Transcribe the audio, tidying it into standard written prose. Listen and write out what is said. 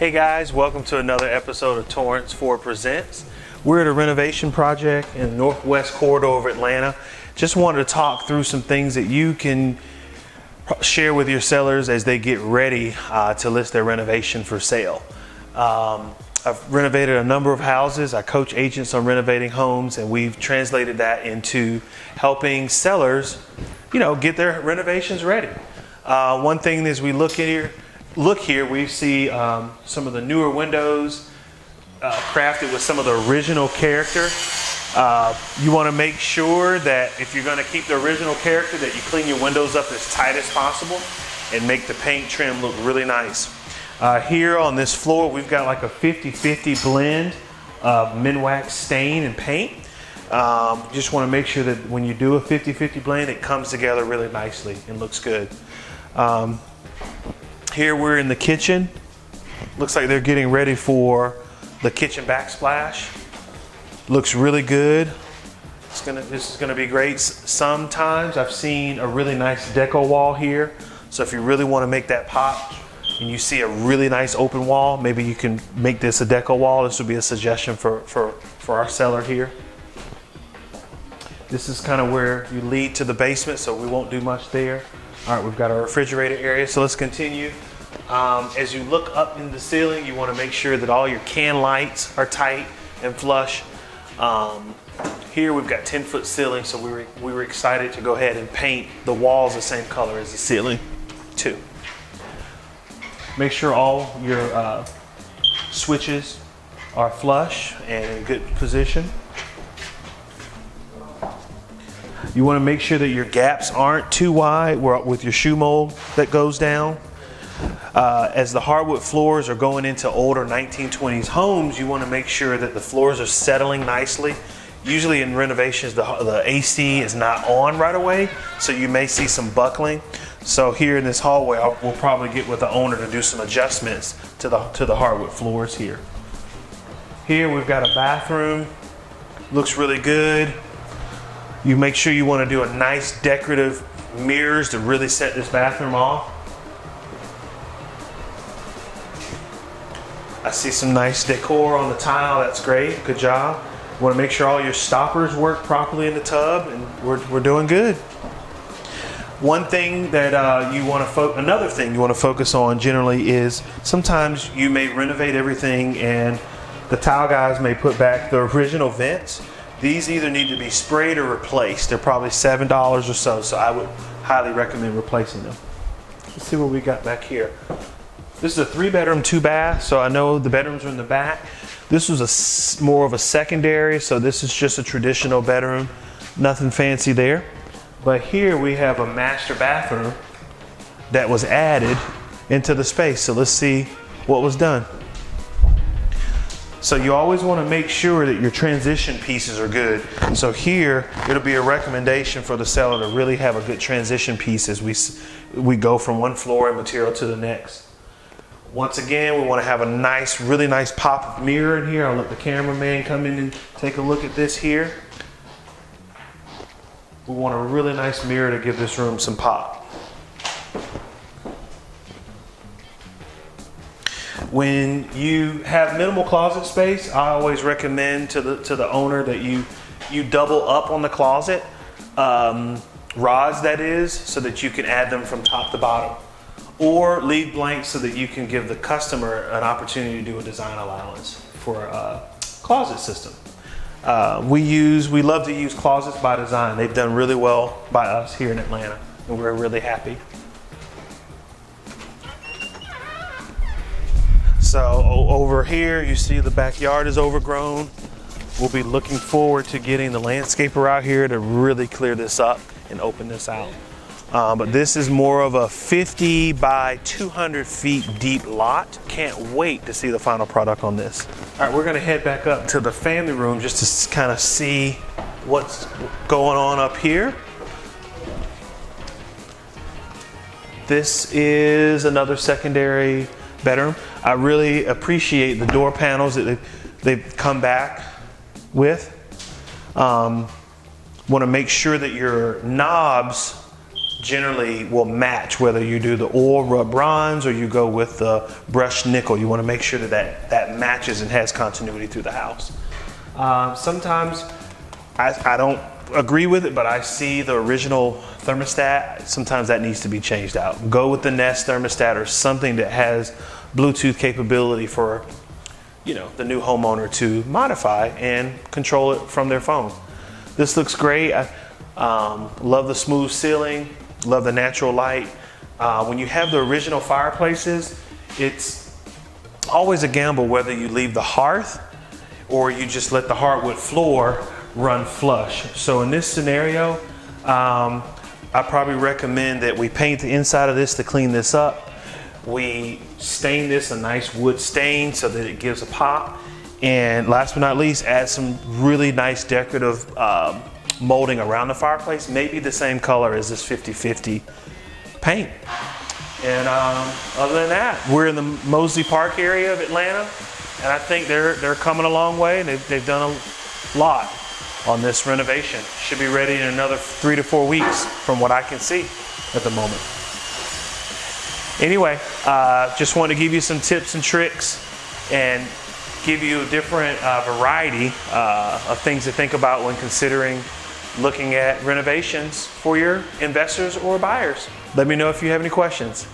Hey guys, welcome to another episode of Torrance Ford Presents. We're at a renovation project in the northwest corridor of Atlanta. Just wanted to talk through some things that you can share with your sellers as they get ready to list their renovation for sale. I've renovated a number of houses. I coach agents on renovating homes, and we've translated that into helping sellers, get their renovations ready. One thing is we look here, we see some of the newer windows crafted with some of the original character. You want to make sure that if you're going to keep the original character, that you clean your windows up as tight as possible and make the paint trim look really nice. Here on this floor, we've got like a 50-50 blend of Minwax stain and paint. Just want to make sure that when you do a 50-50 blend, it comes together really nicely and looks good. Here we're in the kitchen. Looks like they're getting ready for the kitchen backsplash. Looks really good. This is gonna be great. Sometimes I've seen a really nice deco wall here. So if you really want to make that pop and you see a really nice open wall, maybe you can make this a deco wall. This would be a suggestion for our seller here. This is kind of where you lead to the basement, so we won't do much there. All right, we've got our refrigerator area, so let's continue. As you look up in the ceiling, you want to make sure that all your can lights are tight and flush. Here we've got 10-foot ceiling, so we were excited to go ahead and paint the walls the same color as the ceiling too. Make sure all your switches are flush and in good position. You want to make sure that your gaps aren't too wide with your shoe mold that goes down. As the hardwood floors are going into older 1920s homes, you want to make sure that the floors are settling nicely. Usually in renovations, the AC is not on right away, so you may see some buckling. So here in this hallway, we'll probably get with the owner to do some adjustments to the hardwood floors here. Here we've got a bathroom. Looks really good. You make sure you want to do a nice decorative mirrors to really set this bathroom off. I see some nice decor on the tile. That's great. Good job. You want to make sure all your stoppers work properly in the tub, and we're doing good. One thing that another thing you want to focus on generally is sometimes you may renovate everything and the tile guys may put back the original vents. These either need to be sprayed or replaced. They're probably $7 or so I would highly recommend replacing them. Let's see what we got back here. This is a 3-bedroom, 2-bath, so I know the bedrooms are in the back. This was more of a secondary, so this is just a traditional bedroom. Nothing fancy there. But here we have a master bathroom that was added into the space. So let's see what was done. So you always want to make sure that your transition pieces are good. So here, it'll be a recommendation for the seller to really have a good transition piece as we go from one flooring material to the next. Once again, we want to have a nice, really nice pop of mirror in here. I'll let the cameraman come in and take a look at this here. We want a really nice mirror to give this room some pop. When you have minimal closet space, I always recommend to the owner that you double up on the closet rods, that is, so that you can add them from top to bottom, or leave blank so that you can give the customer an opportunity to do a design allowance for a closet system. We love to use Closets by Design. They've done really well by us here in Atlanta, and we're really happy. So over here, you see the backyard is overgrown. We'll be looking forward to getting the landscaper out here to really clear this up and open this out. But this is more of a 50 by 200 feet deep lot. Can't wait to see the final product on this. All right, we're gonna head back up to the family room just to kind of see what's going on up here. This is another secondary bedroom. I really appreciate the door panels that they've come back with. Want to make sure that your knobs generally will match whether you do the oil rub bronze or you go with the brushed nickel. You want to make sure that that matches and has continuity through the house. Sometimes I don't agree with it, but I see the original thermostat. Sometimes that needs to be changed out. Go with the Nest thermostat or something that has Bluetooth capability for, you know, the new homeowner to modify and control it from their phone. This looks great. I love the smooth ceiling, love the natural light. When you have the original fireplaces, it's always a gamble whether you leave the hearth or you just let the hardwood floor run flush. So in this scenario, I probably recommend that we paint the inside of this to clean this up. We stain this a nice wood stain so that it gives a pop. And last but not least, add some really nice decorative molding around the fireplace, maybe the same color as this 50/50 paint. And other than that, we're in the Mosley Park area of Atlanta, and I think they're coming a long way. They've done a lot on this renovation. Should be ready in another 3 to 4 weeks from what I can see at the moment. Anyway, just wanted to give you some tips and tricks and give you a different variety of things to think about when considering looking at renovations for your investors or buyers. Let me know if you have any questions.